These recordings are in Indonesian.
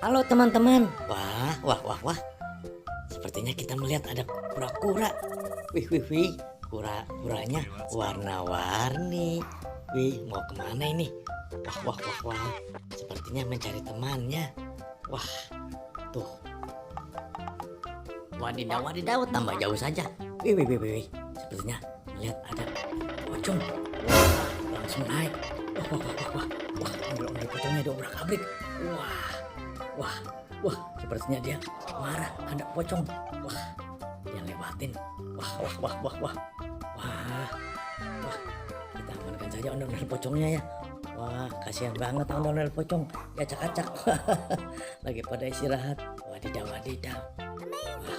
Halo teman-teman. Wah, wah, wah, wah. Sepertinya kita melihat ada kura-kura. Wih, wih, wih. Kura-kuranya warna-warni. Wih, mau kemana ini? Wah, wah, wah, wah. Sepertinya mencari temannya. Wah, tuh. Wadidaw, wadidaw, tambah jauh saja. Wih, wih, wih, wih. Sepertinya melihat ada pocong. Wah, langsung naik. Wah, wah, wah, wah. Wah, ondel-ondel pocongnya diobrak-abrik. Wah. Wah, wah, sepertinya dia marah. Ada pocong. Wah, dia lewatin. Wah, wah, wah, wah, wah, wah, wah. Kita amankan saja ondel-ondel pocongnya ya. Wah, kasihan banget ondel-ondel pocong. Ya acak-acak. Lagi pada istirahat. Wadidaw, wadidaw. Wah,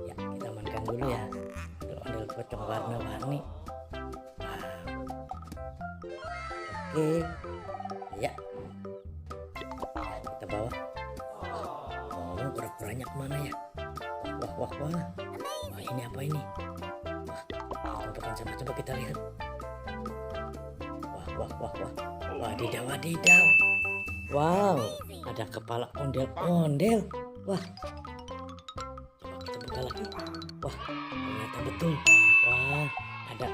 ya kita amankan dulu ya. Ondel-ondel pocong warna-warni. Wah, oke. Ya. Kita bawa. Oh, kura-kuranya kemana ya? Wah, wah, wah, wah. Wah, ini apa ini? Wah, tontonan sama, coba kita lihat. Wah, wah, wah, wah. Wadidaw, wadidaw. Wow, ada kepala ondel-ondel. Wah, coba kita buka lagi. Wah, ternyata betul. Wah, ada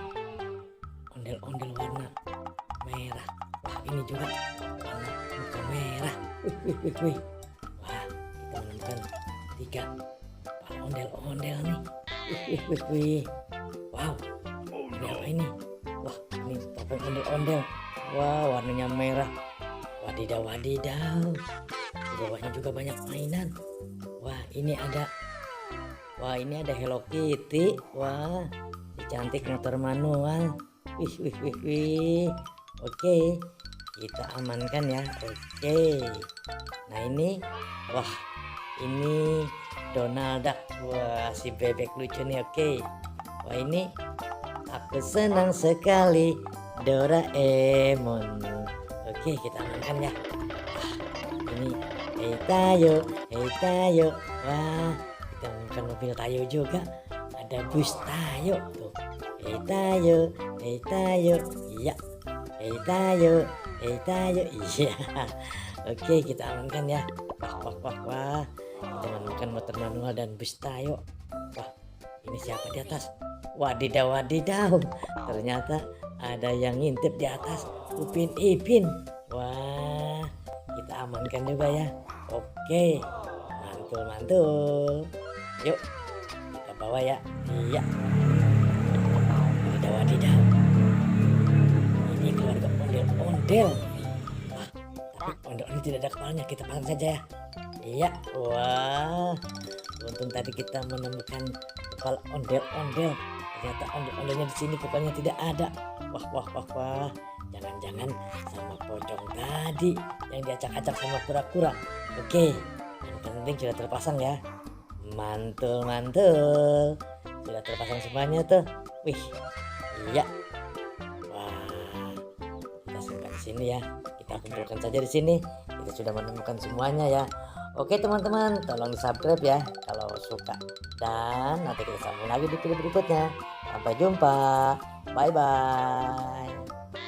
ondel-ondel warna merah. Wah, ini juga warna muka merah. Wih, wih, wih, wih. Wah, kita menemukan 3 kepala ondel-ondel nih. Wih, wih, wih, wih. Wow, ini apa ini? Wah, ini topeng ondel-ondel. Wow, warnanya merah. Wadidaw, wadidaw. Di bawahnya juga banyak mainan. Wah, ini ada. Wah, ini ada Hello Kitty. Wah, si cantik motor manual. Wih, wih, wih, wih. Oke, kita amankan ya. Oke. Nah ini, wah, ini Donald Duck. Wah, si bebek lucu nih. Oke. Wah, ini aku senang sekali Doraemon. Oke, kita amankan ya. Wah, ini Hey Tayo, Hey Tayo. Wah, kita amankan mobil Tayo juga. Ada bus Tayo tuh. Hey Tayo, Hey Tayo. Iya. Hey Tayo, Hey Tayo. Iya. Oke, kita amankan ya. Wah, wah, wah, wah. Kita amankan motor manual dan bus Tayo. Wah, ini siapa di atas? Wadidaw, wadidaw. Ternyata ada yang ngintip di atas. Upin Ipin. Wah, kita amankan juga ya. Oke, mantul, mantul. Yuk, kita bawa ya. Iya. Wadidaw, wadidaw. Ini keluarga ondel-ondel. Wah, tapi ondel-ondel tidak ada kepalanya. Kita pasang saja ya. Iya. Wah, untung tadi kita menemukan kepala ondel-ondel. Ternyata ondel-ondelnya di sini kepalanya tidak ada. Wah, wah, wah, wah. Jangan-jangan sama pocong tadi yang diacak-acak sama kura-kura. Oke, yang penting sudah terpasang ya. Mantul, mantul. Sudah terpasang semuanya tuh. Wih, iya. Wah, kita simpan di sini ya. Kita kumpulkan saja di sini. Kita sudah menemukan semuanya ya. Oke teman-teman, tolong di subscribe ya kalau suka. Dan nanti kita sambung lagi di video berikutnya. Sampai jumpa. Bye bye.